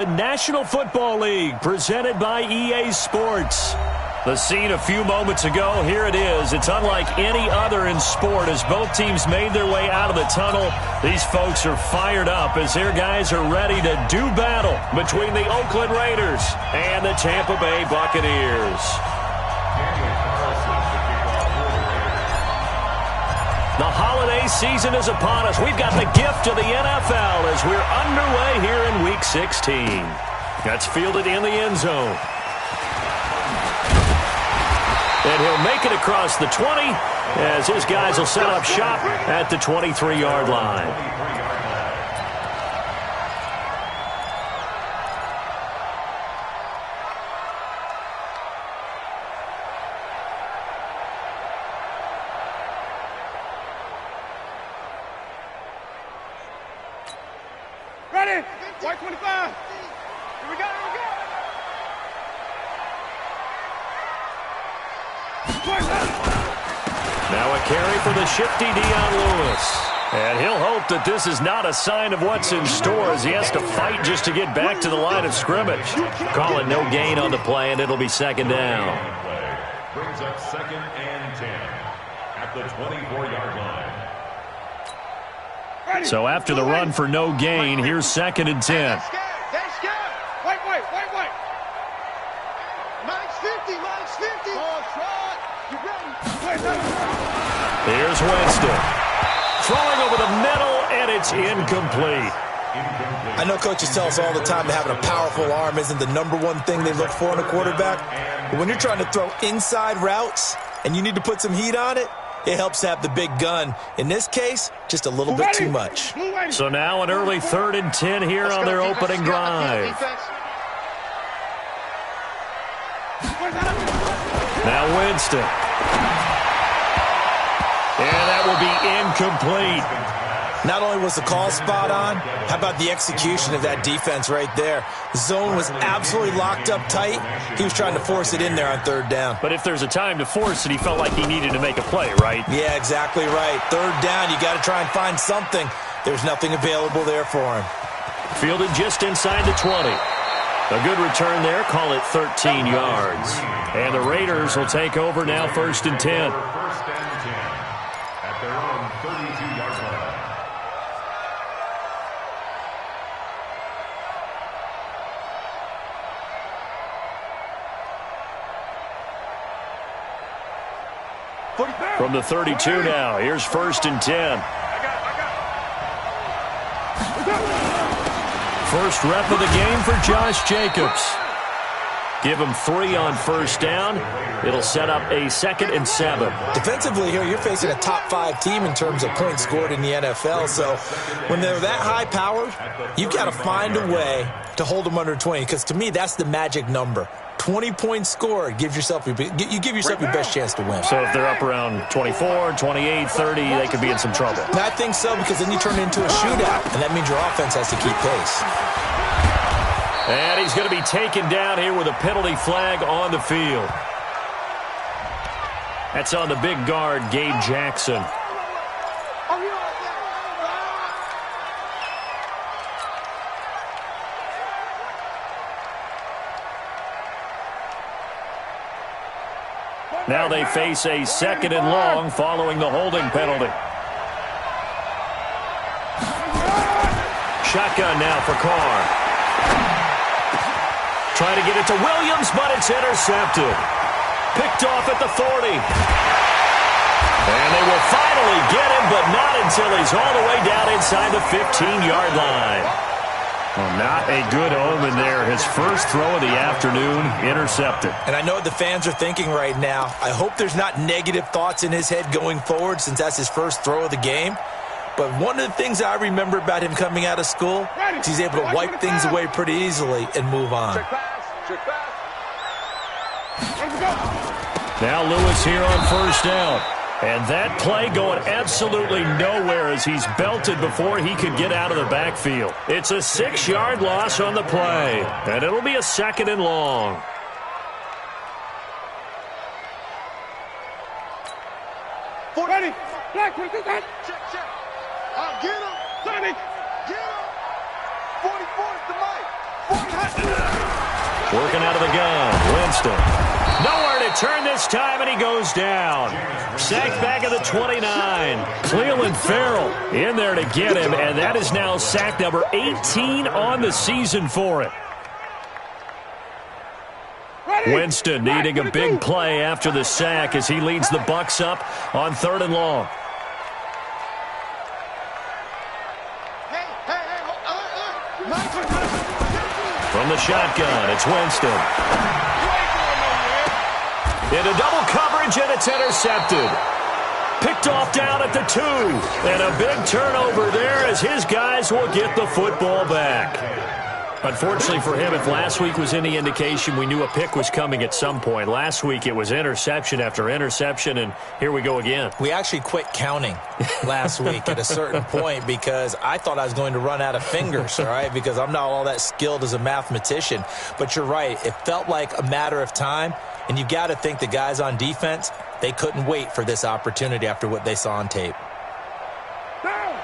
The National Football League, presented by EA Sports. The scene a few moments ago, here it is. It's unlike any other in sport as both teams made their way out of the tunnel. These folks are fired up as their guys are ready to do battle between the Oakland Raiders and the Tampa Bay Buccaneers. The holiday season is upon us. We've got the gift of the NFL as we're underway here in Week 16. That's fielded in the end zone. And he'll make it across the 20 as his guys will set up shop at the 23-yard line. Ready? White 25. Here we go, here we go. Now a carry for the shifty Dion Lewis. And he'll hope that this is not a sign of what's in store as he has to fight just to get back to the line of scrimmage. Call it no gain on the play, and it'll be second down. Brings up 2nd and 10 at the 24-yard line. So after the run for no gain, here's 2nd and 10. White. Max 50. You ready? Here's Winston. Throwing over the middle, and it's incomplete. I know coaches tell us all the time that having a powerful arm isn't the #1 thing they look for in a quarterback. But when you're trying to throw inside routes and you need to put some heat on it, it helps to have the big gun. In this case, just a little bit too much. So now an early 3rd and 10 here on their opening drive. Now Winston. And that will be incomplete. Not only was the call spot on, how about the execution of that defense right there? The zone was absolutely locked up tight. He was trying to force it in there on 3rd down. But if there's a time to force it, he felt like he needed to make a play, right? Yeah, exactly right. 3rd down, you got to try and find something. There's nothing available there for him. Fielded just inside the 20. A good return there, call it 13 yards. And the Raiders will take over now 1st and 10. First and 10 at their own 32-yard line. From the 32 now, here's 1st and 10. First rep of the game for Josh Jacobs. Give him 3 on 1st down. It'll set up a 2nd and 7. Defensively here, you're facing a top 5 team in terms of points scored in the NFL. So when they're that high-powered, you've got to find a way to hold them under 20. Because to me, that's the magic number. 20 points scored, you give yourself your best chance to win. So if they're up around 24, 28, 30, they could be in some trouble. I think so, because then you turn it into a shootout, and that means your offense has to keep pace. And he's going to be taken down here with a penalty flag on the field. That's on the big guard, Gabe Jackson. Now they face a 2nd and long following the holding penalty. Shotgun now for Carr. Trying to get it to Williams, but it's intercepted. Picked off at the 40. And they will finally get him, but not until he's all the way down inside the 15-yard line. Well, not a good omen there. His first throw of the afternoon, intercepted. And I know what the fans are thinking right now. I hope there's not negative thoughts in his head going forward since that's his first throw of the game. But one of the things I remember about him coming out of school is he's able to wipe things away pretty easily and move on. Now Lewis here on 1st down. And that play going absolutely nowhere as he's belted before he could get out of the backfield. It's a 6-yard loss on the play. And it'll be a 2nd and long. Ready. Black, check. Get him. Get him. 44 is the mic. Working out of the gun. Winston. Nowhere to turn this time, and he goes down. Sacked back at the 29. Cleveland Farrell in there to get him, and that is now sack number 18 on the season for him. Winston needing a big play after the sack as he leads the Bucs up on 3rd and long. From the shotgun, it's Winston. Into double coverage, and it's intercepted. Picked off down at the 2. And a big turnover there as his guys will get the football back. Unfortunately for him, if last week was any indication, we knew a pick was coming at some point. Last week it was interception after interception, and here we go again. We actually quit counting last week at a certain point because I thought I was going to run out of fingers, all right, because I'm not all that skilled as a mathematician. But you're right. It felt like a matter of time, and you got to think the guys on defense, they couldn't wait for this opportunity after what they saw on tape.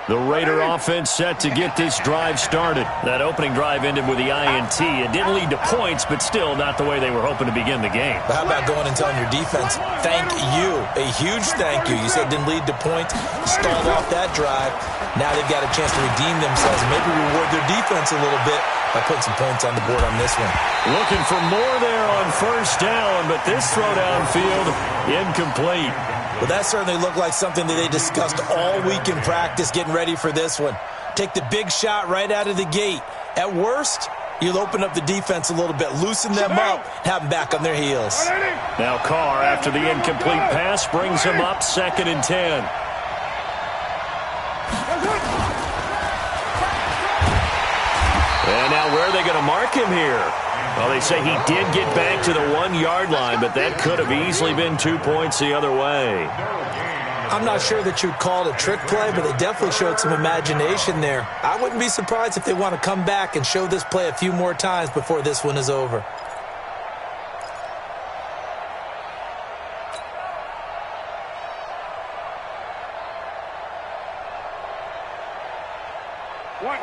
The Raider offense set to get this drive started. That opening drive ended with the INT. It didn't lead to points, but still not the way they were hoping to begin the game. But how about going and telling your defense, thank you, a huge thank you. You said it didn't lead to points, stalled off that drive. Now they've got a chance to redeem themselves and maybe reward their defense a little bit by putting some points on the board on this one. Looking for more there on 1st down, but this throw downfield incomplete. Well, that certainly looked like something that they discussed all week in practice getting ready for this one. Take the big shot right out of the gate. At worst, you'll open up the defense a little bit, loosen them up, have them back on their heels. Now Carr, after the incomplete pass, brings him up 2nd and 10. And now where are they going to mark him here? Well, they say he did get back to the 1-yard line, but that could have easily been 2 points the other way. I'm not sure that you'd call it a trick play, but they definitely showed some imagination there. I wouldn't be surprised if they want to come back and show this play a few more times before this one is over.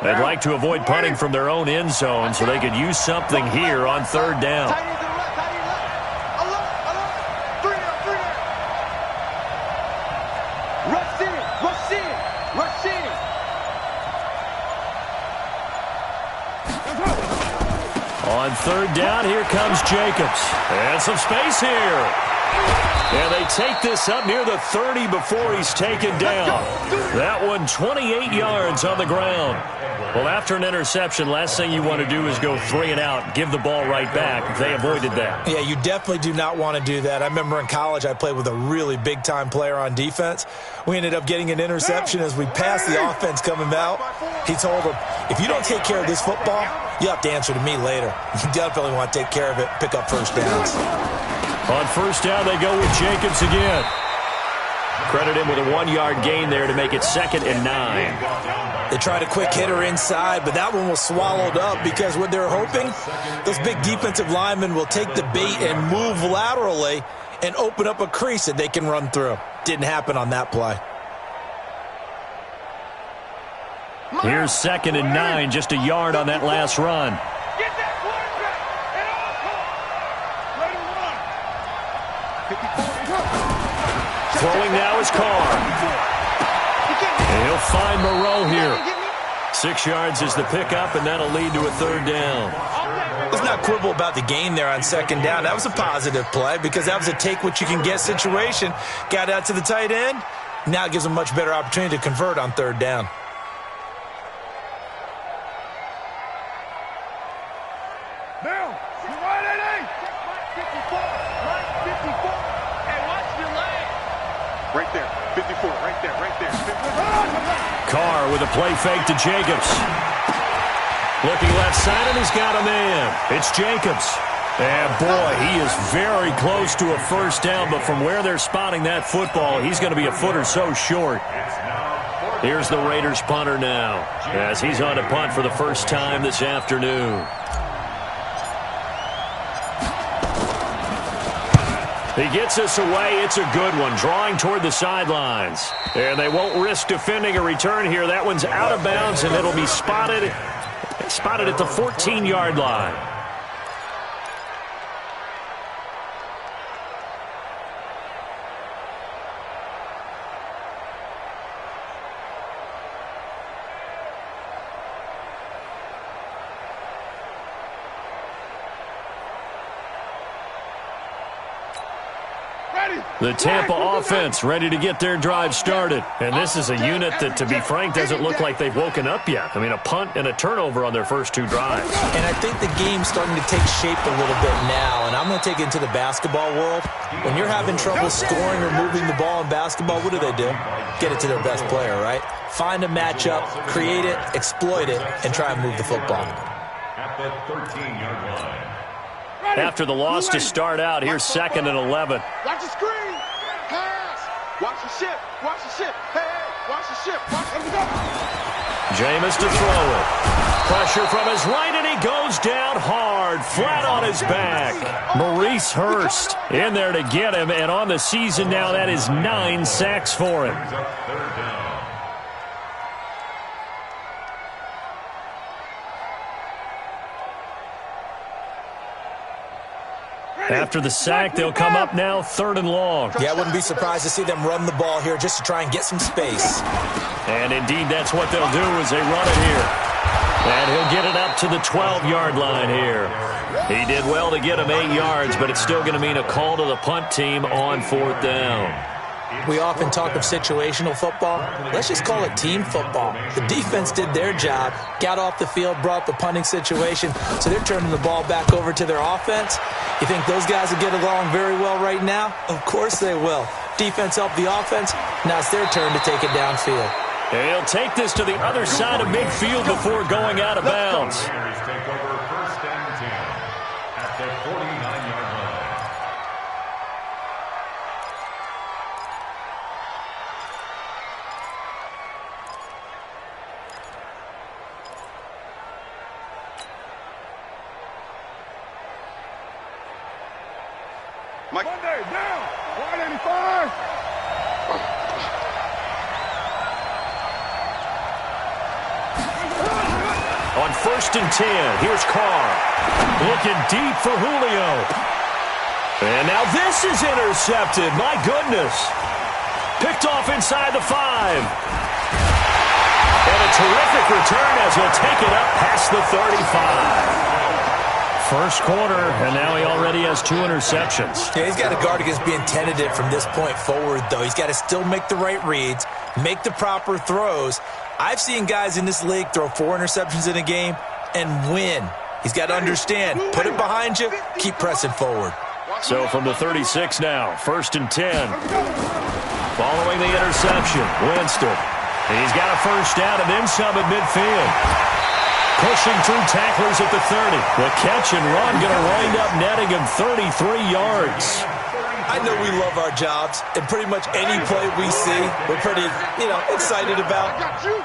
They'd like to avoid punting from their own end zone so they could use something here on 3rd down. On 3rd down, here comes Jacobs. And some space here. And they take this up near the 30 before he's taken down. That one 28 yards on the ground. Well, after an interception, last thing you want to do is go 3 and out, give the ball right back. They avoided that. Yeah, you definitely do not want to do that. I remember in college I played with a really big-time player on defense. We ended up getting an interception as we passed the offense coming out. He told him, if you don't take care of this football, you have to answer to me later. You definitely want to take care of it, pick up 1st downs. On 1st down, they go with Jacobs again. Credit him with a 1-yard gain there to make it 2nd and 9. They tried a quick hitter inside, but that one was swallowed up because what they're hoping, those big defensive linemen will take the bait and move laterally and open up a crease that they can run through. Didn't happen on that play. Here's 2nd and 9, just a yard on that last run. Throwing now is Carr. And he'll find Moreau here. 6 yards is the pickup, and that'll lead to a 3rd down. Let's not quibble about the gain there on 2nd down. That was a positive play because that was a take-what-you-can-get situation. Got out to the tight end. Now it gives them a much better opportunity to convert on 3rd down. Right there, 54, right there, right there. Carr with a play fake to Jacobs. Looking left side, and he's got a man. It's Jacobs. And, boy, he is very close to a 1st down, but from where they're spotting that football, he's going to be a foot or so short. Here's the Raiders punter now as he's on to punt for the first time this afternoon. He gets us away. It's a good one, drawing toward the sidelines. And they won't risk defending a return here. That one's out of bounds, and it'll be spotted at the 14-yard line. The Tampa offense ready to get their drive started. And this is a unit that, to be frank, doesn't look like they've woken up yet. I mean, a punt and a turnover on their first 2 drives. And I think the game's starting to take shape a little bit now. And I'm going to take it into the basketball world. When you're having trouble scoring or moving the ball in basketball, what do? Get it to their best player, right? Find a matchup, create it, exploit it, and try and move the football. At the 13-yard line. After the loss to start out, here's 2nd and 11. Watch the screen. Pass. Watch the ship. Watch the ship. Hey, watch the ship. Watch the ship. Jameis to throw it. Pressure from his right, and he goes down hard, flat on his back. Maurice Hurst in there to get him, and on the season now, that is 9 sacks for him. After the sack, they'll come up now 3rd and long. Yeah, I wouldn't be surprised to see them run the ball here just to try and get some space. And indeed, that's what they'll do as they run it here. And he'll get it up to the 12-yard line here. He did well to get him 8 yards, but it's still going to mean a call to the punt team on 4th down. We often talk of situational football. Let's just call it team football. The defense did their job, got off the field, brought the punting situation, so they're turning the ball back over to their offense. You think those guys will get along very well right now? Of course they will. Defense helped the offense. Now it's their turn to take it downfield. He'll take this to the other side of midfield before going out of bounds. Take over 1st and 10 at the 49-yard line. Monday, down. 185. On 1st and 10, here's Carr. Looking deep for Julio. And now this is intercepted. My goodness. Picked off inside the 5. And a terrific return as he'll take it up past the 35. First quarter, and now he already has 2 interceptions. Yeah, he's got to guard against being tentative from this point forward, though. He's got to still make the right reads, make the proper throws. I've seen guys in this league throw 4 interceptions in a game and win. He's got to understand, put it behind you, keep pressing forward. So from the 36 now, 1st and 10. Following the interception, Winston. He's got a first down and then some at midfield. Pushing through tacklers at the 30. The catch and run going to wind up netting him 33 yards. I know we love our jobs, and pretty much any play we see, we're pretty, excited about.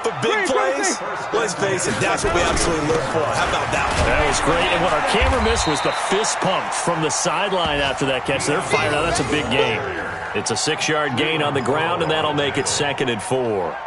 But big plays, let's face it, that's what we absolutely live for. How about that one? That was great, and what our camera missed was the fist pump from the sideline after that catch. They're fired out. That's a big gain. It's a 6-yard gain on the ground, and that'll make it 2nd and 4.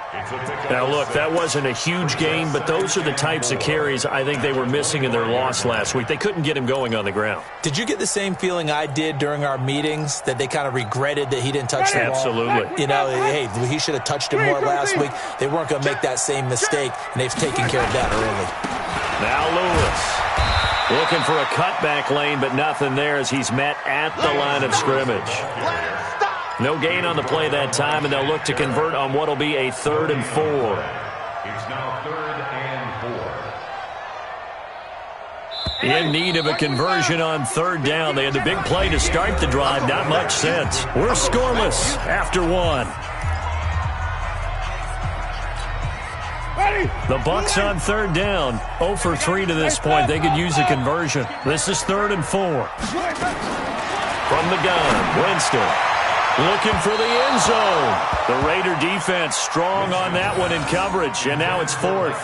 Now, look, that wasn't a huge gain, but those are the types of carries I think they were missing in their loss last week. They couldn't get him going on the ground. Did you get the same feeling I did during our meetings, that they kind of regretted that he didn't touch the ball? Absolutely. Hey, he should have touched it more last week. They weren't going to make that same mistake, and they've taken care of that early. Now Lewis looking for a cutback lane, but nothing there as he's met at the line of scrimmage. No gain on the play that time, and they'll look to convert on what will be a 3rd and 4. It's now 3rd and 4. In need of a conversion on 3rd down. They had the big play to start the drive. Not much sense. We're scoreless after 1. The Bucs on 3rd down. 0 for 3 to this point. They could use a conversion. This is 3rd and 4. From the gun, Winston. Looking for the end zone. The Raider defense strong on that one in coverage, and now it's 4th.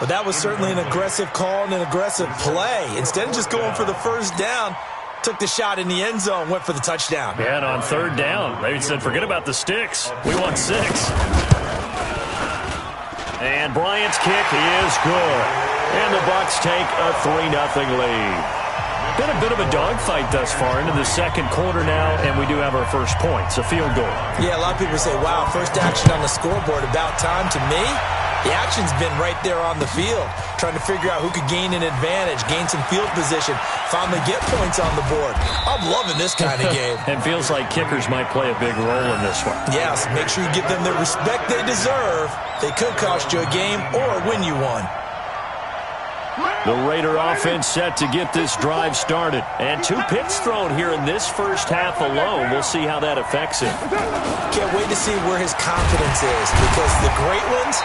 But that was certainly an aggressive call and an aggressive play. Instead of just going for the first down, took the shot in the end zone, went for the touchdown. Yeah, and on 3rd down, they said, forget about the sticks. We want 6. And Bryant's kick is good. And the Bucs take a 3-0 lead. Been a bit of a dogfight thus far into the 2nd quarter now, and we do have our first points, a field goal. Yeah, a lot of people say, wow, first action on the scoreboard, about time. To me, The action's been right there on the field, trying to figure out who could gain an advantage, gain some field position, finally get points on the board. I'm loving this kind of game. It feels like kickers might play a big role in this one. Yes, make sure you give them the respect they deserve. They could cost you a game or win you one. The Raider offense set to get this drive started. And 2 picks thrown here in this first half alone. We'll see how that affects him. Can't wait to see where his confidence is, because the great ones,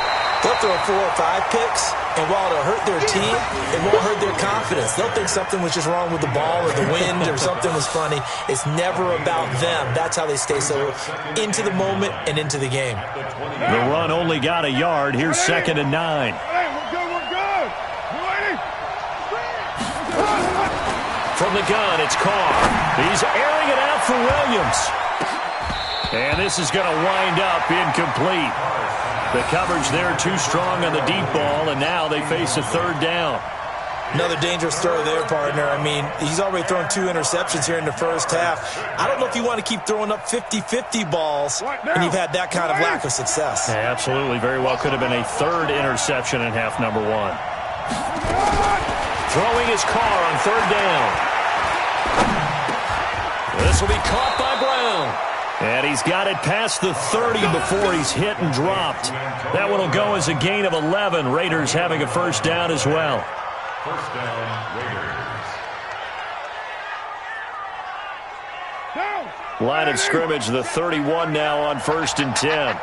they'll throw 4 or 5 picks, and while it'll hurt their team, it won't hurt their confidence. They'll think something was just wrong with the ball or the wind or something was funny. It's never about them. That's how they stay so into the moment and into the game. The run only got a yard. Here's 2nd and 9. From the gun, it's Carr. He's airing it out for Williams. And this is going to wind up incomplete. The coverage there too strong on the deep ball, and now they face a 3rd down. Another dangerous throw there, partner. I mean, he's already thrown 2 interceptions here in the first half. I don't know if you want to keep throwing up 50-50 balls, and you've had that kind of lack of success. Yeah, absolutely. Very well could have been a 3rd interception in half number 1. Throwing his Carr on 3rd down. This will be caught by Brown. And he's got it past the 30 before he's hit and dropped. That one will go as a gain of 11. Raiders having a 1st down as well. 1st down, Raiders. Line of scrimmage, the 31 now on 1st and 10.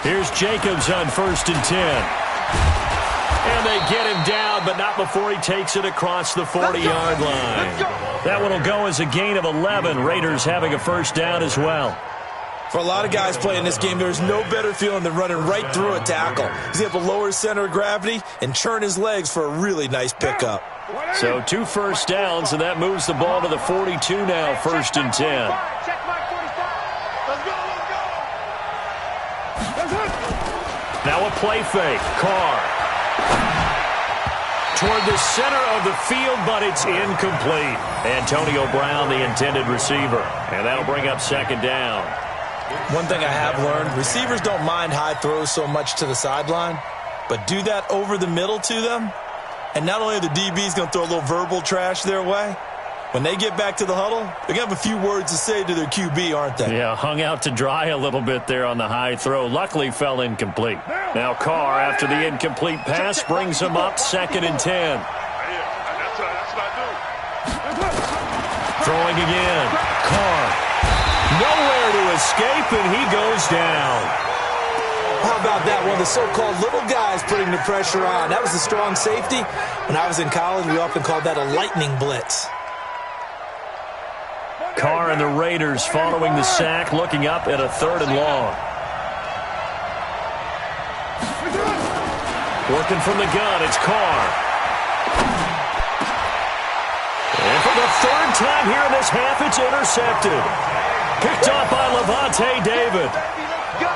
Here's Jacobs on 1st and 10. And they get him down, but not before he takes it across the 40-yard line. That one will go as a gain of 11. Raiders having a 1st down as well. For a lot of guys playing this game, there's no better feeling than running right through a tackle. He's able to lower his center of gravity and churn his legs for a really nice pickup. So 2 1st downs, and that moves the ball to the 42 now, 1st and 10. Now a play fake. Carr. Toward the center of the field, but it's incomplete. Antonio Brown, the intended receiver. And that'll bring up 2nd down. One thing I have learned, receivers don't mind high throws so much to the sideline, but do that over the middle to them, and not only are the DBs going to throw a little verbal trash their way, when they get back to the huddle, they're going to have a few words to say to their QB, aren't they? Yeah, hung out to dry a little bit there on the high throw. Luckily fell incomplete. Now Carr, after the incomplete pass, brings him up 2nd and 10. Throwing again. Carr. Nowhere to escape, and he goes down. How about that? One of the so-called little guys putting the pressure on. That was a strong safety. When I was in college, we often called that a lightning blitz. Carr and the Raiders following the sack, looking up at a 3rd and long. Working from the gun, it's Carr. And for the 3rd time here in this half, it's intercepted. Picked off by Levante David.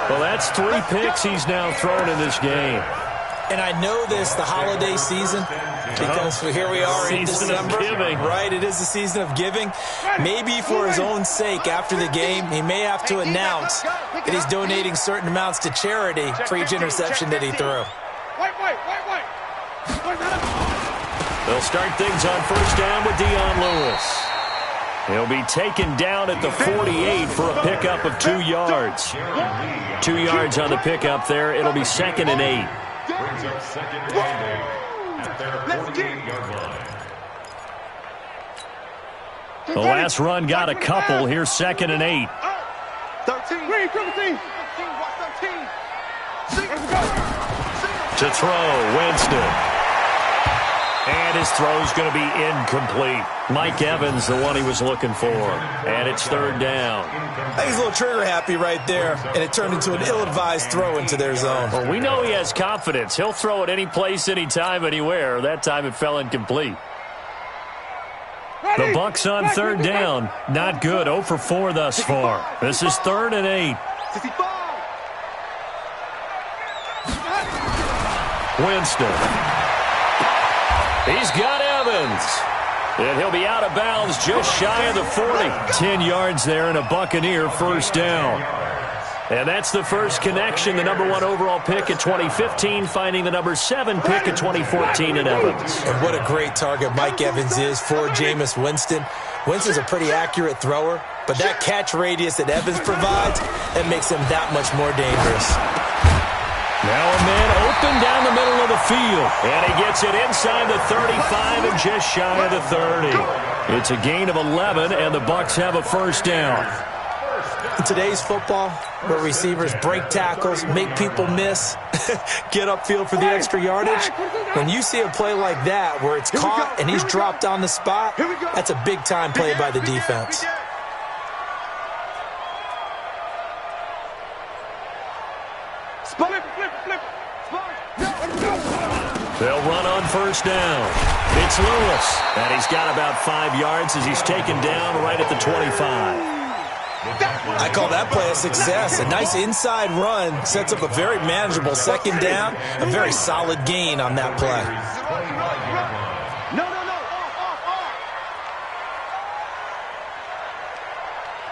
Well, that's 3 picks he's now thrown in this game. And I know this, the holiday season, because here we are in December. Of giving. Right, it is the season of giving. Maybe for his own sake, after the game, he may have to announce that he's donating certain amounts to charity for each interception that he threw. They'll start things on 1st down with Dion Lewis. He'll be taken down at the 48 for a pickup of 2 yards. 2 yards on the pickup there. It'll be 2nd and 8. Brings up 2nd and 8 at their 48-yard line. The last run got a couple. Here's 2nd and 8. 13. To throw, Winston. And his throw's going to be incomplete. Mike Evans, the one he was looking for. And it's 3rd down. I think he's a little trigger happy right there, and it turned into an ill-advised throw into their zone. Well, we know he has confidence. He'll throw it any place, anytime, anywhere. That time it fell incomplete. The Bucs on 3rd down. Not good. 0 for 4 thus far. This is 3rd and 8. Winston. He's got Evans. And he'll be out of bounds just shy of the 40. 10 yards there and a Buccaneer 1st down. And that's the first connection, the number 1 overall pick in 2015, finding the number 7 pick in 2014 in Evans. And what a great target Mike Evans is for Jameis Winston. Winston's a pretty accurate thrower, but that catch radius that Evans provides, that makes him that much more dangerous. Now a man open down the middle of the field, and he gets it inside the 35 and just shy of the 30. It's a gain of 11, and the Bucs have a first down. In today's football, where receivers break tackles, make people miss, get upfield for the extra yardage, when you see a play like that where it's caught and he's dropped on the spot, that's a big-time play by the defense. They'll run on first down. It's Lewis, and he's got about 5 yards as he's taken down right at the 25. I call that play a success. A nice inside run sets up a very manageable second down, a very solid gain on that play. No.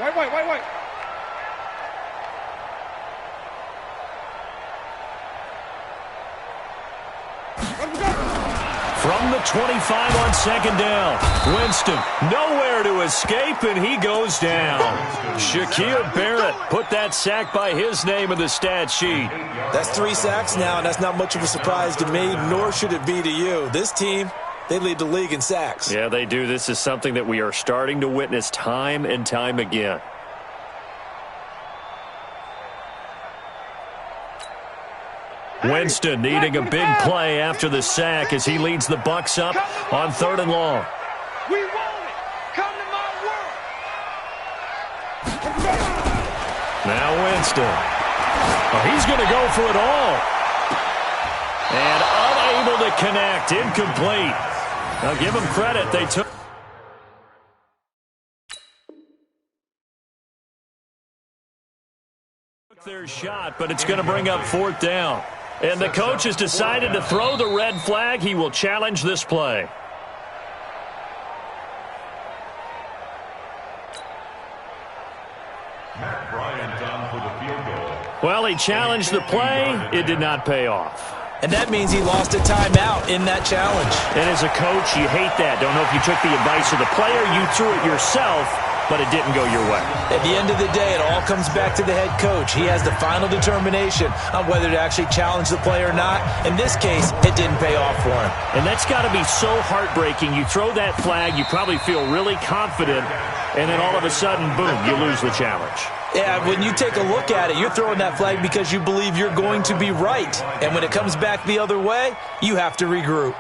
Wait. From the 25 on second down, Winston nowhere to escape, and he goes down. Shaquille Barrett put that sack by his name in the stat sheet. That's 3 sacks now, and that's not much of a surprise to me, nor should it be to you. This team, they lead the league in sacks. Yeah, they do. This is something that we are starting to witness time and time again. Winston needing a big play after the sack as he leads the Bucs up on 3rd and long. We want it. Come to my world. Now Winston. Oh, he's going to go for it all. And unable to connect. Incomplete. Now give him credit. They took their shot, but it's going to bring up 4th down. And the coach has decided to throw the red flag. He will challenge this play. Matt Bryant on for the field goal. Well, he challenged the play. It did not pay off. And that means he lost a timeout in that challenge. And as a coach, you hate that. Don't know if you took the advice of the player, you threw it yourself, but it didn't go your way. At the end of the day, it all comes back to the head coach. He has the final determination on whether to actually challenge the play or not. In this case, it didn't pay off for him. And that's got to be so heartbreaking. You throw that flag, you probably feel really confident, and then all of a sudden, boom, you lose the challenge. Yeah, when you take a look at it, you're throwing that flag because you believe you're going to be right. And when it comes back the other way, you have to regroup.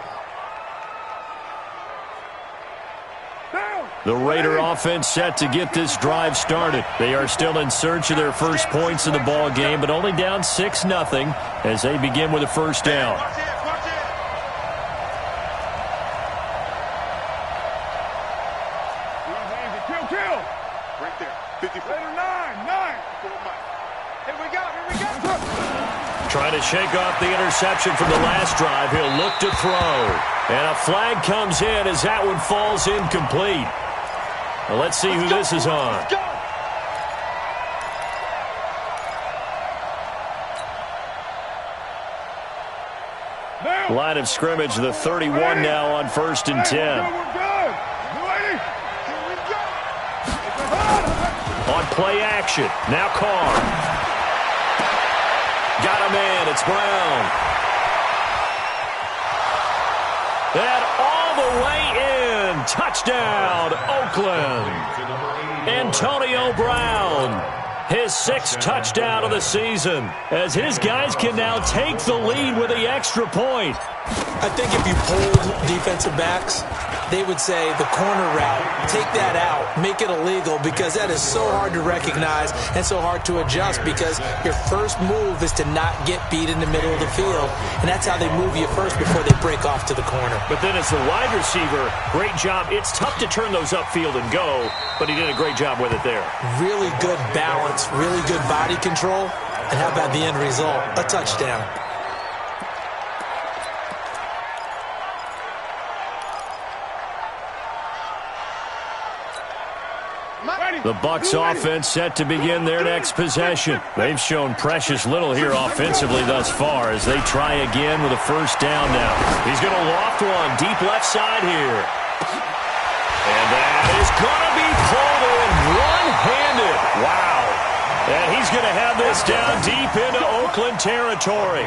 The Raider offense set to get this drive started. They are still in search of their first points in the ball game, but only down 6-0 as they begin with a first down. Watch it. Kill. Right there. 54. Raider 9. Here we go. Trying to shake off the interception from the last drive. He'll look to throw. And a flag comes in as that one falls incomplete. Well, let's see who this is on. Let's go. Line of scrimmage, the 31 now on 1st and 10. We're good. On play action, now Carr. Got a man, it's Brown. And all the way in, touchdown, Oakland. Antonio Brown, his 6th touchdown of the season, as his guys can now take the lead with the extra point. I think if you polled defensive backs, they would say the corner route, take that out, make it illegal, because that is so hard to recognize and so hard to adjust, because your first move is to not get beat in the middle of the field, and that's how they move you first before they break off to the corner. But then as the wide receiver, great job. It's tough to turn those upfield and go, but he did a great job with it there. Really good balance, really good body control, and how about the end result? A touchdown. The Bucs offense set to begin their next possession. They've shown precious little here offensively thus far as they try again with a first down now. He's going to loft one deep left side here. And that is going to be pulled in one-handed. Wow. And he's going to have this down deep into Oakland territory.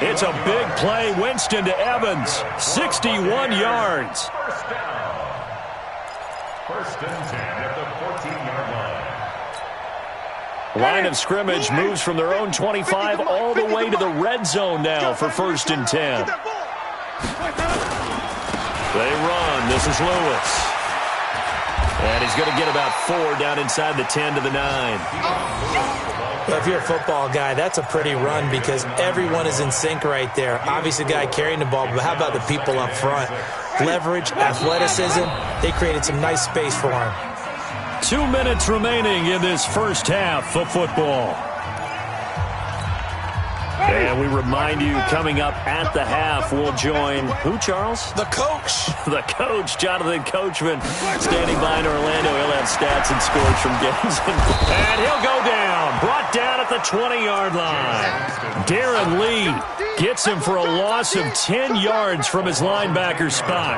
It's a big play. Winston to Evans. 61 yards. First and 10 at the 14-yard line. Line of scrimmage moves from their own 25 all the way to the red zone now for first and 10. They run. This is Lewis. And he's going to get about 4 down inside the 10 to the 9. Well, if you're a football guy, that's a pretty run because everyone is in sync right there. Obviously, the guy carrying the ball, but how about the people up front? Leverage, athleticism, they created some nice space for him. 2 minutes remaining in this first half of football. And we remind you, coming up at the half, we'll join who, Charles? The coach. The coach, Jonathan Coachman, standing by in Orlando. He'll have stats and scores from games. And he'll go down, brought down at the 20-yard line. Darren Lee gets him for a loss of 10 yards from his linebacker spot.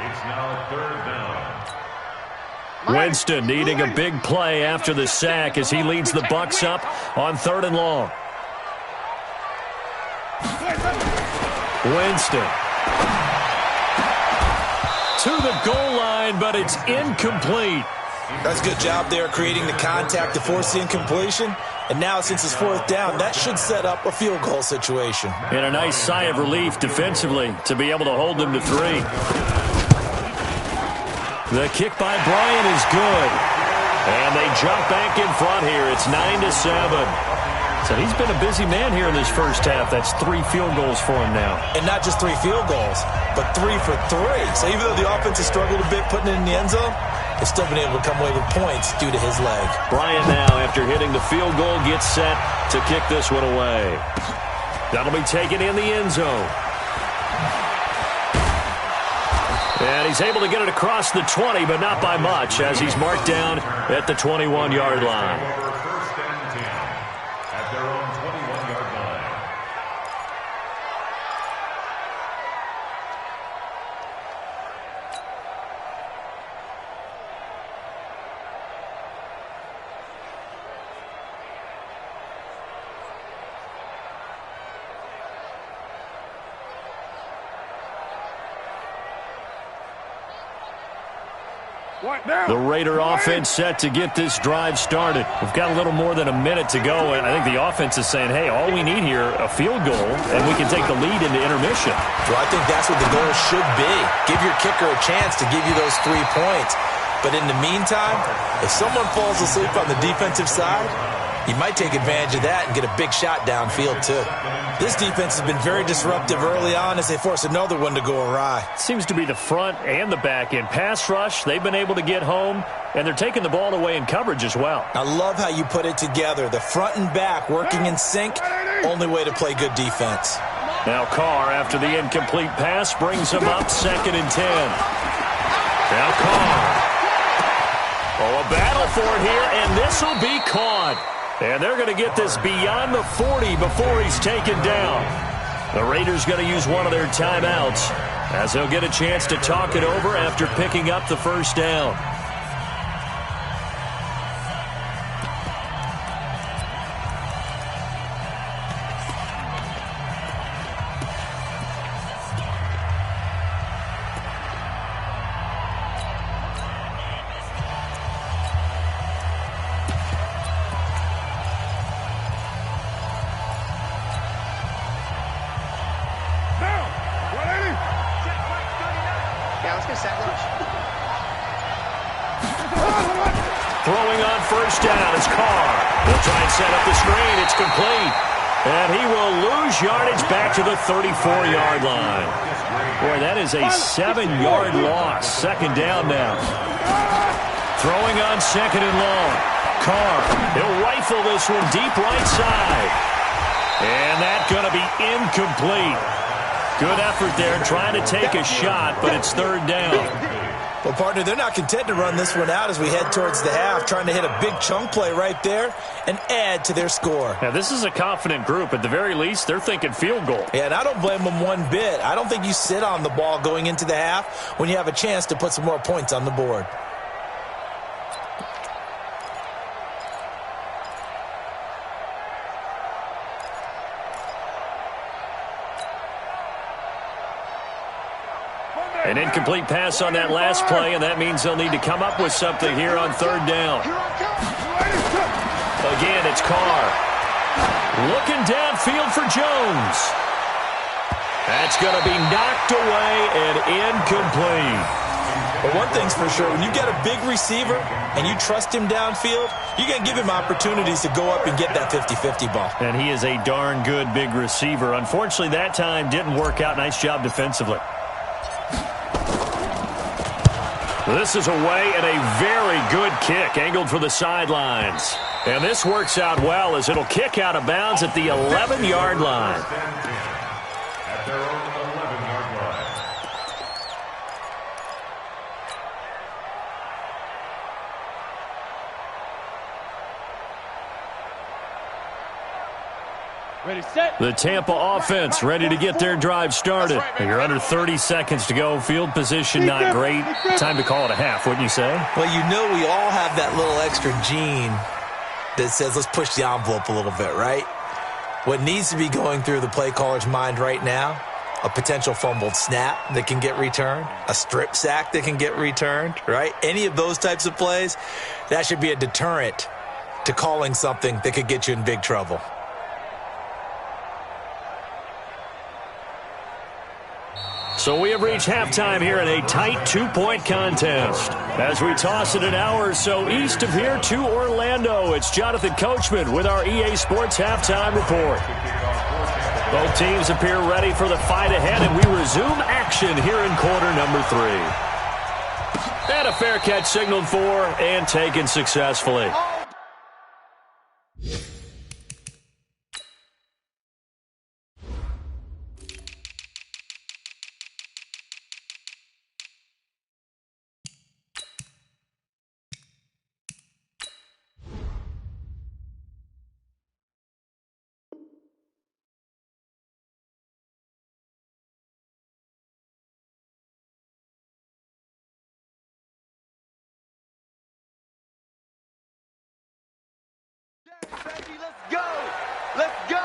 It's now third down. Winston needing a big play after the sack as he leads the Bucs up on 3rd and long. Winston to the goal line, but it's incomplete. That's a good job there creating the contact to force the incompletion. And now, since it's 4th down, that should set up a field goal situation. And a nice sigh of relief defensively to be able to hold them to 3. The kick by Bryant is good. And they jump back in front here. It's 9-7. So he's been a busy man here in this first half. That's 3 field goals for him now. And not just 3 field goals, but 3 for 3. So even though the offense has struggled a bit putting it in the end zone, they've still been able to come away with points due to his leg. Bryant now, after hitting the field goal, gets set to kick this one away. That'll be taken in the end zone. And he's able to get it across the 20, but not by much, as he's marked down at the 21-yard line. First and 10 at their own 21-yard line. The Raider offense set to get this drive started. We've got a little more than a minute to go, and I think the offense is saying, hey, all we need here, a field goal, and we can take the lead into intermission. Well, I think that's what the goal should be. Give your kicker a chance to give you those 3 points. But in the meantime, if someone falls asleep on the defensive side, you might take advantage of that and get a big shot downfield, too. This defense has been very disruptive early on as they force another one to go awry. Seems to be the front and the back end. Pass rush, they've been able to get home, and they're taking the ball away in coverage as well. I love how you put it together. The front and back working in sync, only way to play good defense. Now Carr, after the incomplete pass, brings him up 2nd and 10. Now Carr. Oh, a battle for it here, and this will be caught. And they're going to get this beyond the 40 before he's taken down. The Raiders going to use one of their timeouts as they'll get a chance to talk it over after picking up the first down. Throwing on first down is Carr. He'll try and set up the screen. It's complete. And he will lose yardage back to the 34-yard line. Boy, that is a 7-yard loss. 2nd down now. Throwing on 2nd and long. Carr, he'll rifle this one deep right side. And that's going to be incomplete. Good effort there trying to take a shot, but it's 3rd down. Well, partner, they're not content to run this one out as we head towards the half, trying to hit a big chunk play right there and add to their score. Now, this is a confident group. At the very least, they're thinking field goal. Yeah, and I don't blame them one bit. I don't think you sit on the ball going into the half when you have a chance to put some more points on the board. An incomplete pass on that last play, and that means they'll need to come up with something here on third down. Again, it's Carr. Looking downfield for Jones. That's going to be knocked away and incomplete. But one thing's for sure, when you get a big receiver and you trust him downfield, you're going to give him opportunities to go up and get that 50-50 ball. And he is a darn good big receiver. Unfortunately, that time didn't work out. Nice job defensively. This is away and a very good kick, angled for the sidelines. And this works out well as it'll kick out of bounds at the 11-yard line. At their own 11-yard line. Ready, set. The Tampa offense ready to get their drive started. You're under 30 seconds to go. Field position not great. Time to call it a half, wouldn't you say? Well, you know we all have that little extra gene that says let's push the envelope a little bit, right? What needs to be going through the play caller's mind right now, a potential fumbled snap that can get returned, a strip sack that can get returned, right? Any of those types of plays, that should be a deterrent to calling something that could get you in big trouble. So we have reached halftime here in a tight two-point contest. As we toss it an hour or so east of here to Orlando, it's Jonathan Coachman with our EA Sports Halftime Report. Both teams appear ready for the fight ahead, and we resume action here in quarter number 3. And a fair catch signaled for and taken successfully. Baby, let's go! Let's go!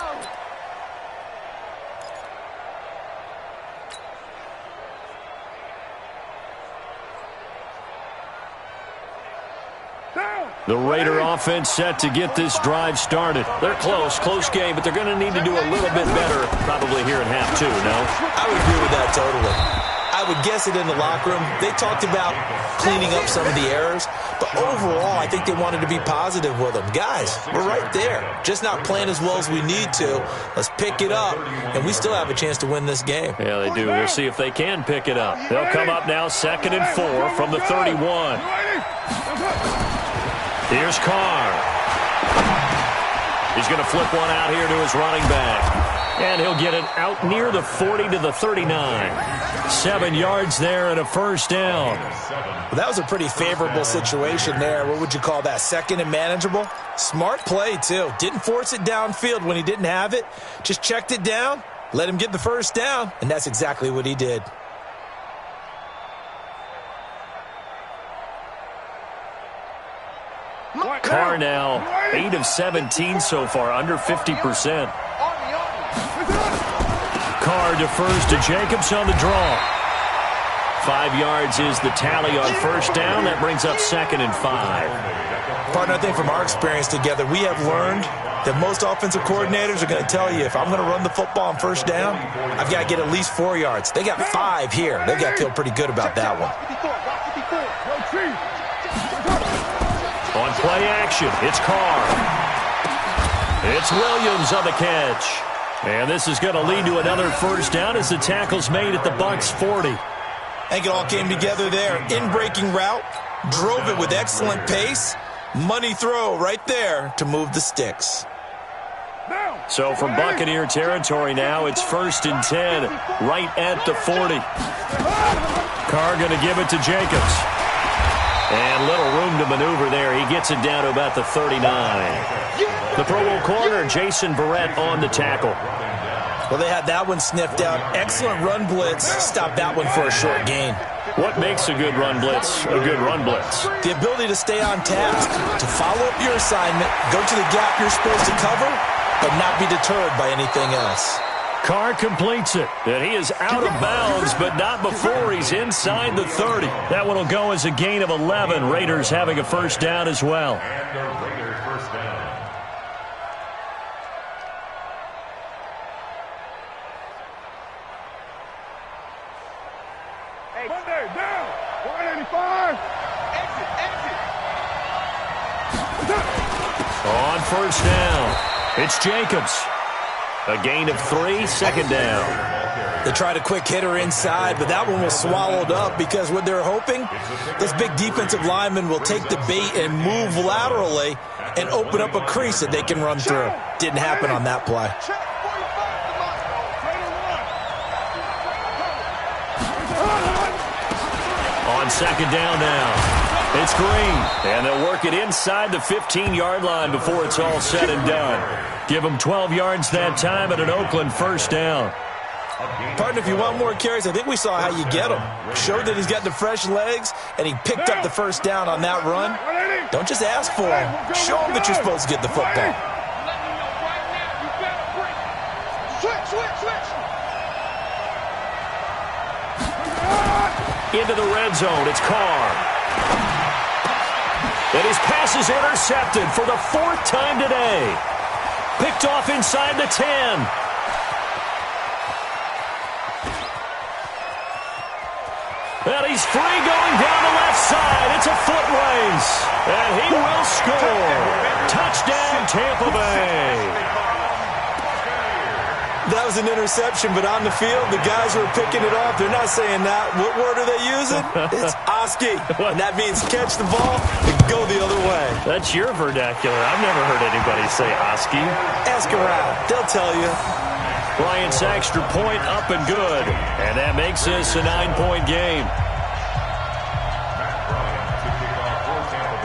The Raider offense set to get this drive started. They're close game, but they're going to need to do a little bit better probably here in half 2, no? I would agree with that totally. I would guess it in the locker room. They talked about cleaning up some of the errors, but overall, I think they wanted to be positive with them. Guys, we're right there. Just not playing as well as we need to. Let's pick it up, and we still have a chance to win this game. Yeah, they do. We'll see if they can pick it up. They'll come up now 2nd and 4 from the 31. Here's Carr. He's going to flip one out here to his running back. And he'll get it out near the 40 to the 39. 7 yards there and a first down. Well, that was a pretty favorable situation there. What would you call that? 2nd and manageable? Smart play, too. Didn't force it downfield when he didn't have it. Just checked it down, let him get the first down, and that's exactly what he did. Carr now 8 of 17 so far, under 50%. Carr defers to Jacobs on the draw. 5 yards is the tally on first down. That brings up 2nd and 5. Partner, I think from our experience together, we have learned that most offensive coordinators are going to tell you, if I'm going to run the football on first down, I've got to get at least 4 yards. They got 5 here. They've got to feel pretty good about that one. On play action, it's Carr. It's Williams on the catch. And this is going to lead to another first down as the tackle's made at the Bucs 40. I think it all came together there. In-breaking route, drove it with excellent pace. Money throw right there to move the sticks. So from Buccaneer territory now, it's 1st and 10, right at the 40. Carr going to give it to Jacobs. And little room to maneuver there. He gets it down to about the 39. The Pro Bowl corner, Jason Verrett, on the tackle. Well, they had that one sniffed out. Excellent run blitz. Stopped that one for a short gain. What makes a good run blitz a good run blitz? The ability to stay on task, to follow up your assignment, go to the gap you're supposed to cover, but not be deterred by anything else. Carr completes it, and he is out of bounds, but not before he's inside the 30. That one will go as a gain of 11. Raiders having a first down as well. And the Raiders first down. Hey, Monday, down. 185. Exit. On first down, it's Jacobs. A gain of 3, second down. They tried a quick hitter inside, but that one was swallowed up because what they're hoping, this big defensive lineman will take the bait and move laterally and open up a crease that they can run through. Didn't happen on that play. On second down now. It's Green, and they'll work it inside the 15-yard line before it's all said and done. Give them 12 yards that time at an Oakland first down. Partner, if you want more carries, I think we saw how you get him. Showed that he's got the fresh legs, and he picked up the first down on that run. Don't just ask for him. Show him that you're supposed to get the football. Into the red zone, it's Carr. And his pass is intercepted for the 4th time today. Picked off inside the 10. And he's free going down the left side. It's a foot race. And he will score. Touchdown, Tampa Bay. That was an interception, but on the field, the guys who are picking it off, they're not saying that. What word are they using? It's Oski, and that means catch the ball and go the other way. That's your vernacular. I've never heard anybody say Oski. Ask around. They'll tell you. Bryant's extra point up and good, and that makes this a 9-point game.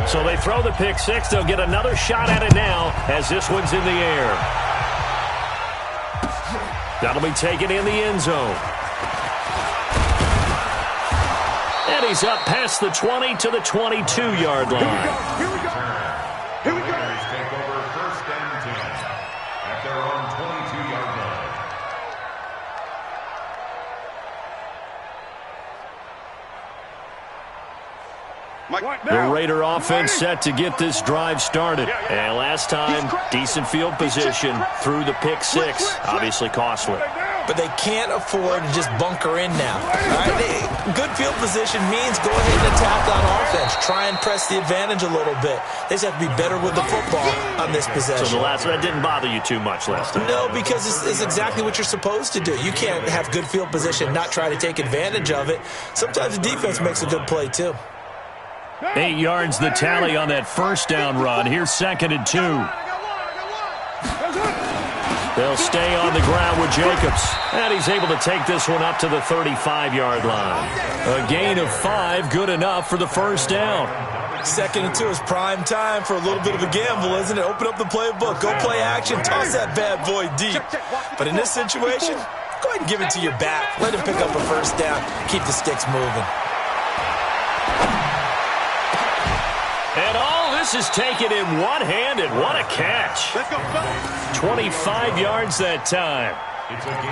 So they throw the pick six. They'll get another shot at it now as this one's in the air. That'll be taken in the end zone. And he's up past the 20 to the 22-yard line. Here we go. Here we go. Raiders take over first and 10 at their own 22-yard line. The Raider offense set to get this drive started. And last time, decent field position through the pick six. Obviously costly. But they can't afford to just bunker in now. All right? Good field position means go ahead and attack on offense. Try and press the advantage a little bit. They just have to be better with the football on this possession. So that didn't bother you too much last time? No, because it's exactly what you're supposed to do. You can't have good field position and not try to take advantage of it. Sometimes the defense makes a good play, too. 8 yards the tally on that first down run. Here's 2nd and 2. They'll stay on the ground with Jacobs. And he's able to take this one up to the 35-yard line. A gain of 5, good enough for the first down. 2nd and 2 is prime time for a little bit of a gamble, isn't it? Open up the playbook, go play action, toss that bad boy deep. But in this situation, go ahead and give it to your back. Let him pick up a first down. Keep the sticks moving. And all this is taken in one-handed. What a catch. 25 yards that time.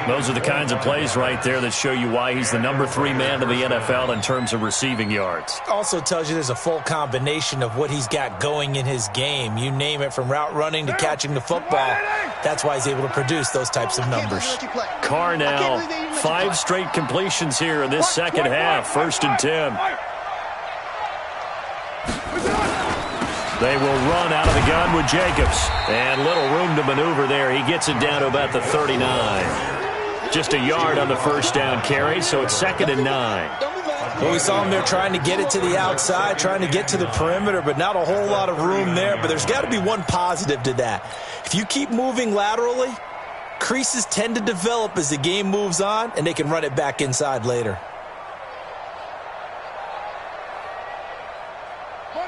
Those are the kinds of plays right there that show you why he's the number 3 man in the NFL in terms of receiving yards. Also tells you there's a full combination of what he's got going in his game. You name it, from route running to catching the football. That's why he's able to produce those types of numbers. Carr now, 5 straight completions here in this second half. 1st and 10. They will run out of the gun with Jacobs. And little room to maneuver there. He gets it down to about the 39. Just a yard on the first down carry, so it's 2nd and 9. Well, we saw him there trying to get it to the outside, trying to get to the perimeter, but not a whole lot of room there. But there's got to be one positive to that. If you keep moving laterally, creases tend to develop as the game moves on, and they can run it back inside later.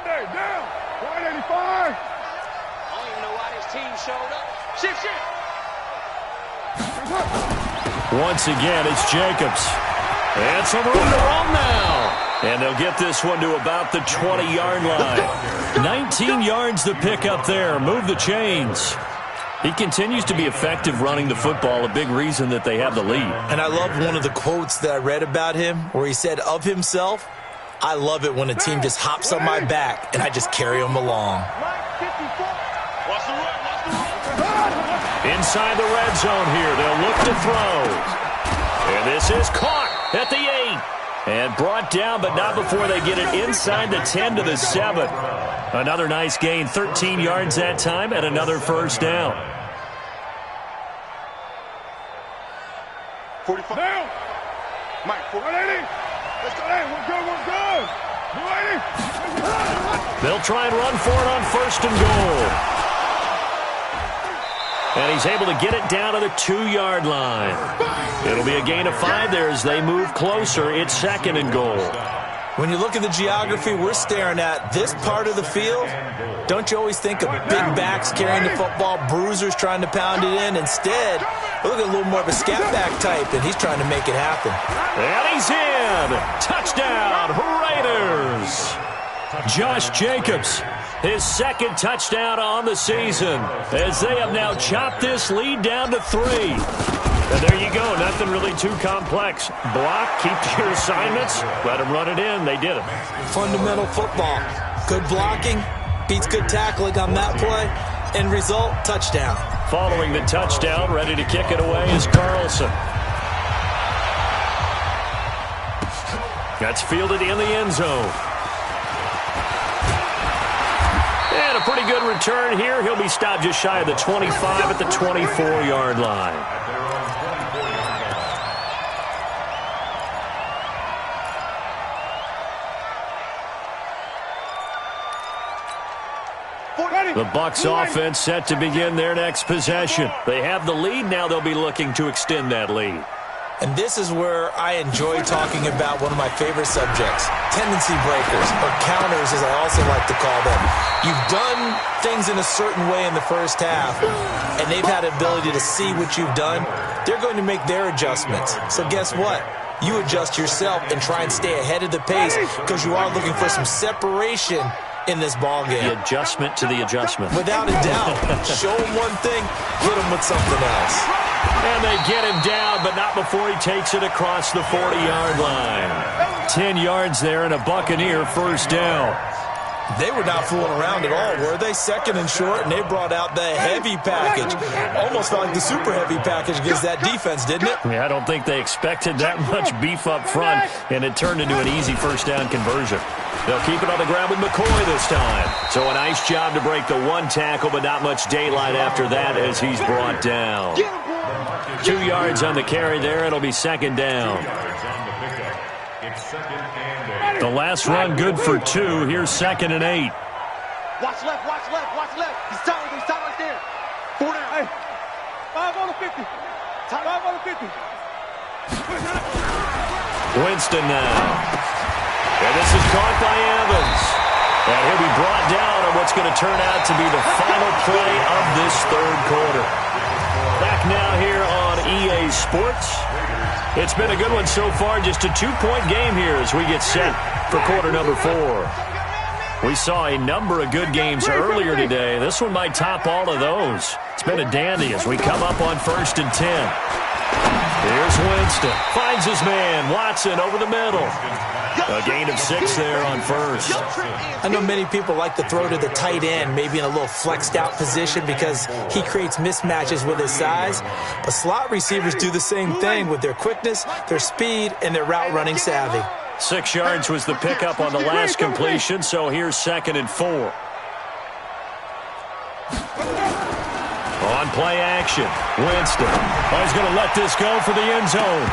down. 185. I don't even know why this team showed up. Shift. Once again, it's Jacobs. And some room to run now. And they'll get this one to about the 20-yard line. 19 yards to pick up there. Move the chains. He continues to be effective running the football, a big reason that they have the lead. And I love one of the quotes that I read about him where he said of himself, I love it when a team just hops on my back and I just carry them along. Inside the red zone here, they'll look to throw. And this is caught at the 8. And brought down, but not before they get it inside the 10 to the 7. Another nice gain, 13 yards that time, and another first down. 45. Down. Mike, 480. Let's go. Hey, we're good. 280. They'll try and run for it on first and goal. And he's able to get it down to the 2-yard line. It'll be a gain of 5 there as they move closer. It's second and goal. When you look at the geography we're staring at, this part of the field, don't you always think of big backs carrying the football, bruisers trying to pound it in? Instead, look at a little more of a scat back type, and he's trying to make it happen. And he's in. Touchdown, Raiders. Josh Jacobs, his second touchdown on the season, as they have now chopped this lead down to 3. And there you go, nothing really too complex. Block, keep your assignments, let them run it in. They did it. Fundamental football. Good blocking, beats good tackling on that play. End result, touchdown. Following the touchdown, ready to kick it away is Carlson. That's fielded in the end zone. And a pretty good return here. He'll be stopped just shy of the 25 at the 24-yard line. The Bucs offense set to begin their next possession. They have the lead. Now they'll be looking to extend that lead. And this is where I enjoy talking about one of my favorite subjects, tendency breakers, or counters as I also like to call them. You've done things in a certain way in the first half, and they've had the ability to see what you've done. They're going to make their adjustments. So guess what? You adjust yourself and try and stay ahead of the pace because you are looking for some separation in this ball game. The adjustment to the adjustment. Without a doubt. Show him one thing, hit him with something else. And they get him down, but not before he takes it across the 40-yard line. 10 yards there and a Buccaneer first down. They were not fooling around at all, were they? Second and short, and they brought out the heavy package. Almost felt like the super heavy package against that defense, didn't it? Yeah, I don't think they expected that much beef up front, and it turned into an easy first down conversion. They'll keep it on the ground with McCoy this time. So a nice job to break the one tackle, but not much daylight after that as he's brought down. 2 yards on the carry there. It'll be second down. The last run good for 2. Here's second and 8. Watch left. He's tight right there. 4 down. Hey, 5 on the 50. 5 on the 50. Winston now. And this is caught by Evans. And he'll be brought down on what's going to turn out to be the final play of this third quarter. Back now here on EA Sports. It's been a good one so far. Just a 2-point game here as we get set for quarter number 4. We saw a number of good games earlier today. This one might top all of those. It's been a dandy as we come up on first and 10. Here's Winston. Finds his man. Watson over the middle. A gain of 6 there on first. I know many people like to throw to the tight end, maybe in a little flexed out position because he creates mismatches with his size. But slot receivers do the same thing with their quickness, their speed, and their route running savvy. 6 yards was the pickup on the last completion, so here's second and 4. On play action, Winston. Oh, he's going to let this go for the end zone.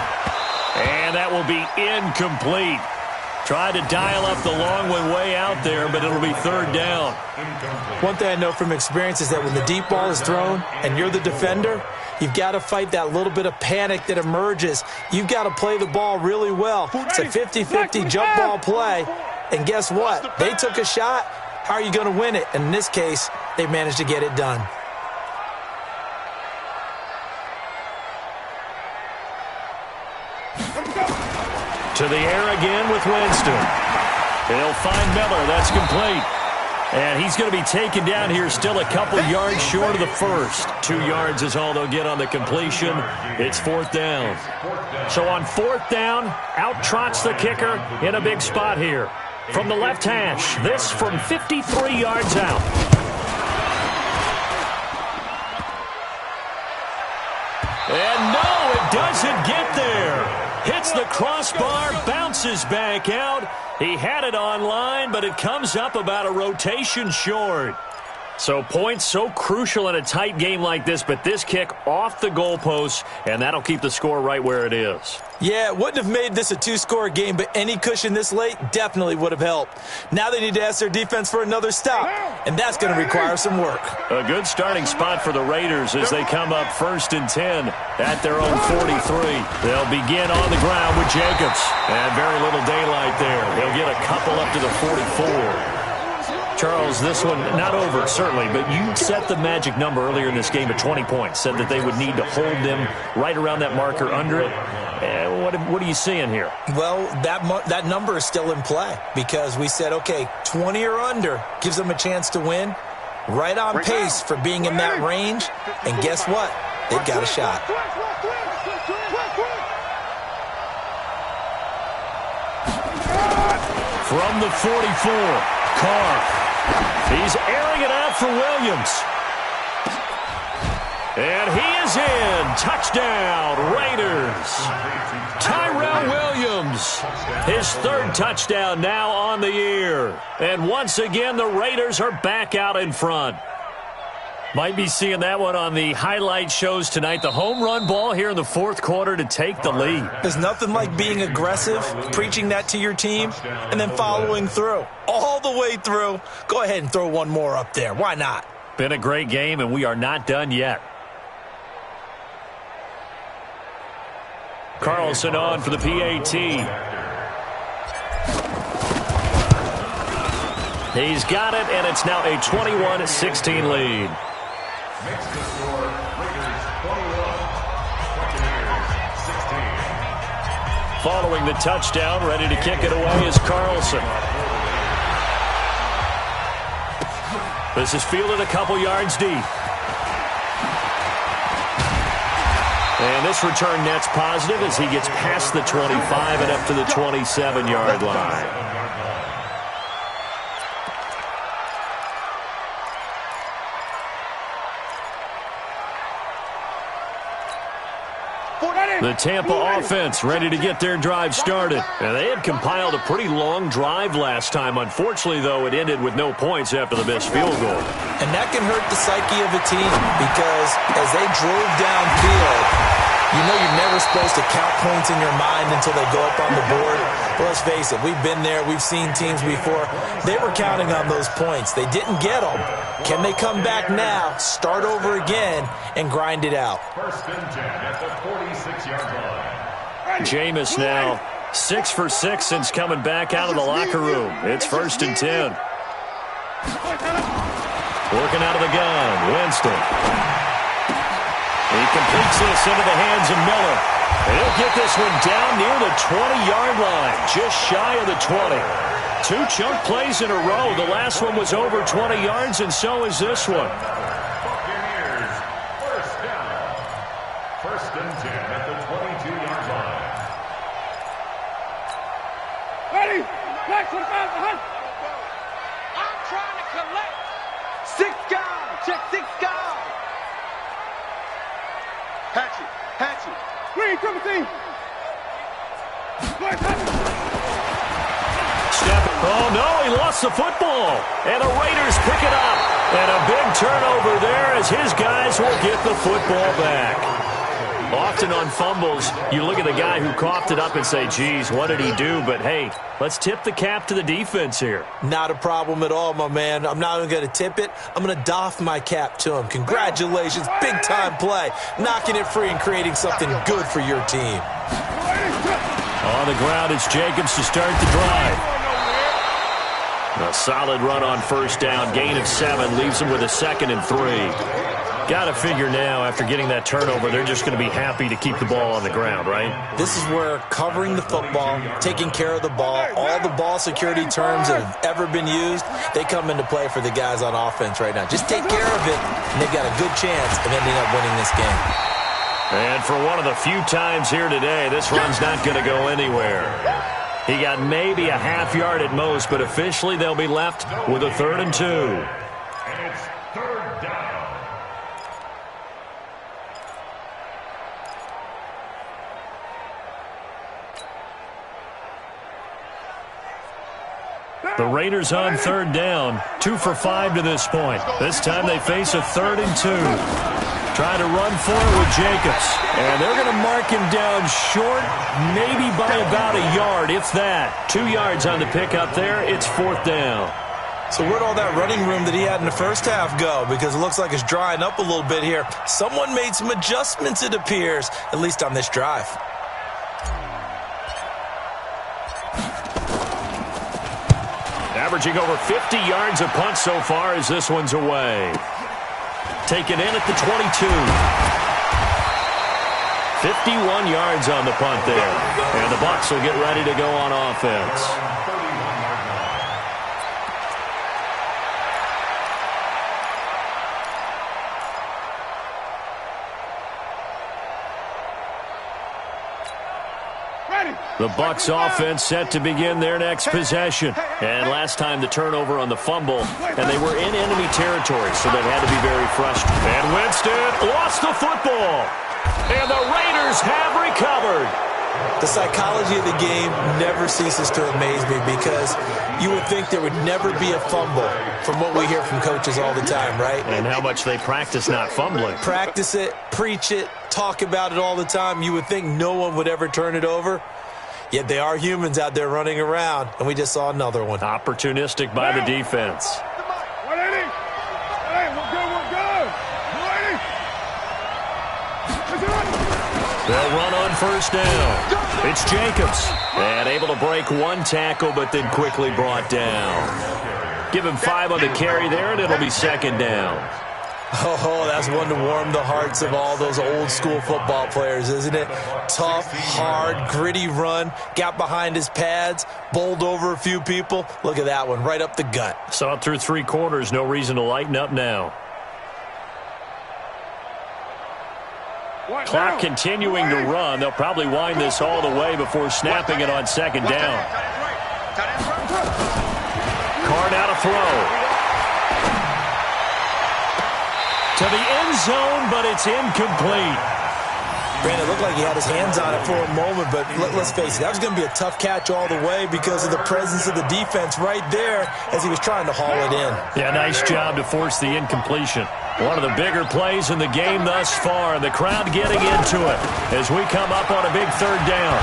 And that will be incomplete. Tried to dial up the long one way out there, but it'll be third down. One thing I know from experience is that when the deep ball is thrown and you're the defender, you've got to fight that little bit of panic that emerges. You've got to play the ball really well. It's a 50-50 jump ball play. And guess what? They took a shot. How are you going to win it? And in this case, they managed to get it done. To the air again with Winston. He'll find Miller. That's complete. And he's going to be taken down here, still a couple yards short of the first. 2 yards is all they'll get on the completion. It's 4th down. So on 4th down, out trots the kicker in a big spot here. From the left hash, this from 53 yards out. And no, it doesn't get there. Hits the crossbar, bounces back out. He had it on line, but it comes up about a rotation short. So points so crucial in a tight game like this, but this kick off the goalpost, and that'll keep the score right where it is. Yeah, it wouldn't have made this a 2-score game, but any cushion this late definitely would have helped. Now they need to ask their defense for another stop, and that's going to require some work. A good starting spot for the Raiders as they come up 1st and 10 at their own 43. They'll begin on the ground with Jacobs, and very little daylight there. They'll get a couple up to the 44. Charles, this one not over, certainly, but you set the magic number earlier in this game at 20 points, said that they would need to hold them right around that marker under it. What are you seeing here? Well, that number is still in play because we said, okay, 20 or under gives them a chance to win. Right on pace for being in that range, and guess what? They've got a shot. From the 44, Carr. He's airing it out for Williams. And he is in. Touchdown, Raiders. Tyrell Williams, his 3rd touchdown now on the year. And once again, the Raiders are back out in front. Might be seeing that one on the highlight shows tonight. The home run ball here in the 4th quarter to take the lead. There's nothing like being aggressive, preaching that to your team, and then following through. All the way through. Go ahead and throw one more up there. Why not? Been a great game, and we are not done yet. Carlson on for the PAT. He's got it, and it's now a 21-16 lead. Makes the score Raiders 21, Buccaneers 16. Following the touchdown, ready to kick it away is Carlson. This is fielded a couple yards deep. And this return net's positive as he gets past the 25 and up to the 27-yard line. The Tampa offense ready to get their drive started. And they had compiled a pretty long drive last time. Unfortunately, though, it ended with no points after the missed field goal. And that can hurt the psyche of a team because as they drove downfield, you know you're never supposed to count points in your mind until they go up on the board. But let's face it, we've been there. We've seen teams before. They were counting on those points. They didn't get them. Can they come back now, start over again, and grind it out? 1st and 10 at the 46-yard line. Jameis now 6 for 6 since coming back out of the locker room. It's 1st and 10. Working out of the gun, Winston. He completes this into the hands of Miller. And he'll get this one down near the 20-yard line, just shy of the 20. 2 chunk plays in a row. The last one was over 20 yards, and so is this one. Buccaneers 1st down. 1st and 10 at the 22-yard line. Ready? Back to the back. I'm trying to collect. 6 guys. Check 6 guys. Hatchet. Green, triple team. Oh, no, he lost the football. And the Raiders pick it up. And a big turnover there as his guys will get the football back. Often on fumbles, you look at the guy who coughed it up and say, geez, what did he do? But, hey, let's tip the cap to the defense here. Not a problem at all, my man. I'm not even going to tip it. I'm going to doff my cap to him. Congratulations. Big-time play. Knocking it free and creating something good for your team. On the ground, it's Jacobs to start the drive. A solid run on first down. Gain of 7 leaves them with a 2nd and 3. Got to figure now, after getting that turnover, they're just going to be happy to keep the ball on the ground, right? This is where covering the football, taking care of the ball, all the ball security terms that have ever been used, they come into play for the guys on offense right now. Just take care of it, and they've got a good chance of ending up winning this game. And for one of the few times here today, this run's not going to go anywhere. He got maybe a half yard at most, but officially they'll be left with a 3rd and 2. And it's 3rd down. The Raiders on 3rd down, 2 for 5 to this point. This time they face a 3rd and 2. Trying to run for it with Jacobs. And they're going to mark him down short, maybe by about a yard, if that. 2 yards on the pickup there. It's 4th down. So where'd all that running room that he had in the first half go? Because it looks like it's drying up a little bit here. Someone made some adjustments, it appears, at least on this drive. Averaging over 50 yards a punt so far as this one's away. Taken in at the 22. 51 yards on the punt there. And the Bucs will get ready to go on offense. The Bucs offense set to begin their next possession. And last time the turnover on the fumble, and they were in enemy territory, so they had to be very frustrated. And Winston lost the football. And the Raiders have recovered. The psychology of the game never ceases to amaze me, because you would think there would never be a fumble from what we hear from coaches all the time, right? And how much they practice not fumbling. Practice it, preach it, talk about it all the time. You would think no one would ever turn it over. Yet they are humans out there running around, and we just saw another one. Opportunistic by the defense. They'll run on first down. It's Jacobs. And able to break one tackle, but then quickly brought down. Give him 5 on the carry there, and it'll be 2nd down. Oh, that's one to warm the hearts of all those old-school football players, isn't it? Tough, hard, gritty run, got behind his pads, bowled over a few people. Look at that one, right up the gut. Saw it through 3 quarters, no reason to lighten up now. Clock continuing to run. They'll probably wind this all the way before snapping it on 2nd down. Card out a throw. To the end zone, but it's incomplete. Brandon, it looked like he had his hands on it for a moment, but let's face it, that was going to be a tough catch all the way because of the presence of the defense right there as he was trying to haul it in. Yeah, nice job to force the incompletion. One of the bigger plays in the game thus far, and the crowd getting into it as we come up on a big 3rd down.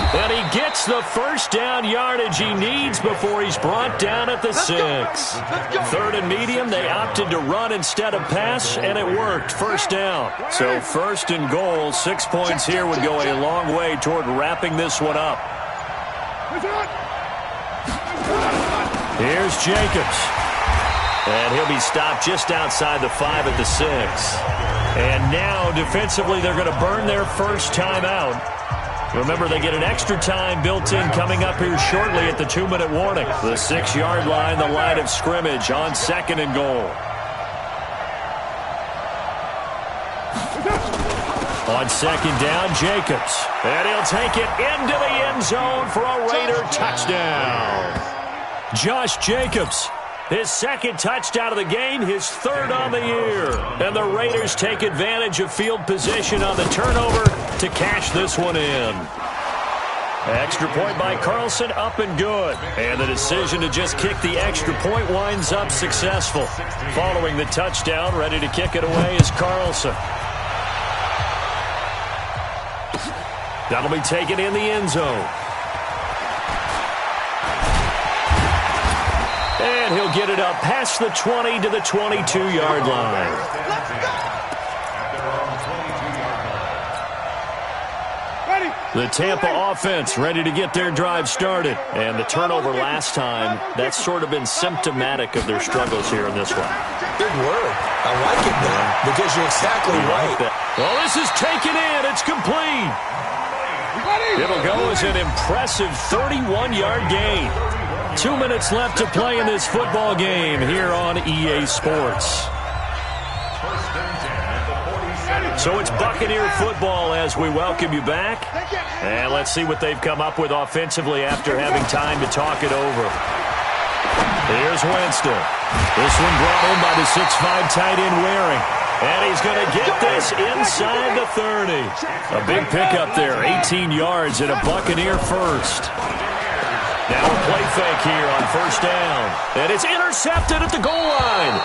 And he gets the first down yardage he needs before he's brought down at the 6. 3rd and medium, they opted to run instead of pass, and it worked. First down. So 1st and goal, 6 points here would go a long way toward wrapping this one up. Here's Jacobs. And he'll be stopped just outside the 5 at the 6. And now, defensively, they're going to burn their first timeout. Remember, they get an extra time built in coming up here shortly at the 2-minute warning. The 6-yard line, the line of scrimmage on 2nd and goal. On 2nd down, Jacobs. And he'll take it into the end zone for a Raider touchdown. Josh Jacobs. His 2nd touchdown of the game, his 3rd on the year. And the Raiders take advantage of field position on the turnover to cash this one in. Extra point by Carlson, up and good. And the decision to just kick the extra point winds up successful. Following the touchdown, ready to kick it away is Carlson. That'll be taken in the end zone. And he'll get it up past the 20 to the 22-yard line. Ready. The Tampa offense ready to get their drive started. And the turnover last time, that's sort of been symptomatic of their struggles here in this one. Big word. I like it, though, because you're exactly right. Well, this is taken in. It's complete. It'll go as an impressive 31-yard gain. 2 minutes left to play in this football game here on EA Sports. So it's Buccaneer football as we welcome you back. And let's see what they've come up with offensively after having time to talk it over. Here's Winston. This one brought in by the 6'5" tight end Waring. And he's going to get this inside the 30. A big pickup there, 18 yards and a Buccaneer first. Now a play fake here on first down. And it's intercepted at the goal line.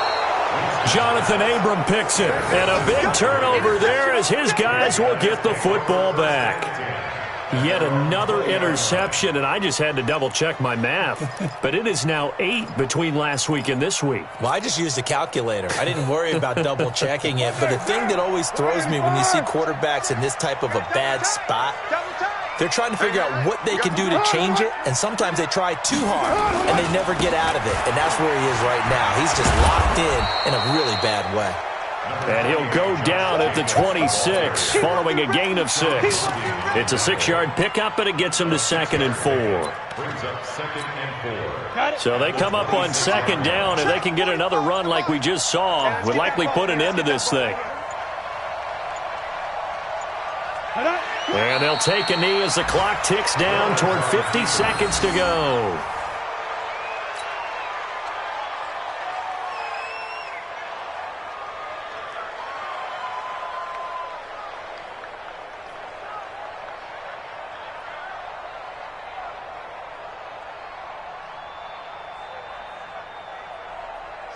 Jonathan Abram picks it. And a big turnover there as his guys will get the football back. Yet another interception, and I just had to double-check my math. But it is now 8 between last week and this week. Well, I just used a calculator. I didn't worry about double-checking it. But the thing that always throws me when you see quarterbacks in this type of a bad spot, they're trying to figure out what they can do to change it, and sometimes they try too hard, and they never get out of it. And that's where he is right now. He's just locked in a really bad way. And he'll go down at the 26 following a gain of 6. It's a 6-yard pickup, and it gets him to 2nd and 4. So they come up on 2nd down, and they can get another run like we just saw. Would likely put an end to this thing. And they'll take a knee as the clock ticks down toward 50 seconds to go.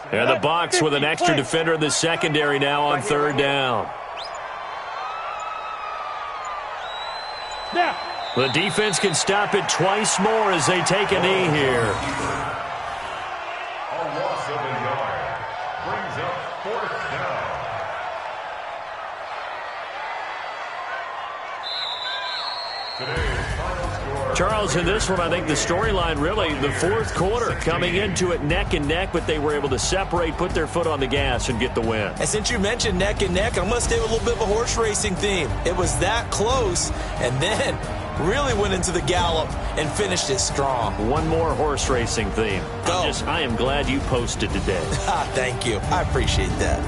And the Bucs with an extra defender in the secondary now on 3rd down. The defense can stop it twice more as they take a knee here. A loss of a yard brings up 4th down. Today's final score. Charles, in this one, I think the storyline really, the 4th quarter, coming into it neck and neck, but they were able to separate, put their foot on the gas, and get the win. And since you mentioned neck and neck, I'm going to stay with a little bit of a horse racing theme. It was that close, and then really went into the gallop and finished it strong. One more horse racing theme. Go. I am glad you posted today. Thank you. I appreciate that.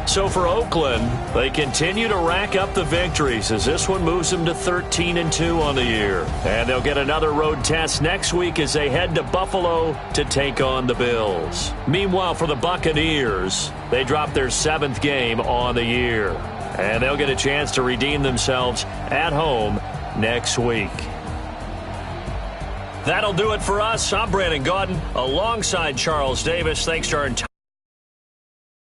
So for Oakland, they continue to rack up the victories as this one moves them to 13-2 on the year. And they'll get another road test next week as they head to Buffalo to take on the Bills. Meanwhile, for the Buccaneers, they drop their 7th game on the year. And they'll get a chance to redeem themselves at home next week. That'll do it for us. I'm Brandon Gaudin alongside Charles Davis. Thanks to our entire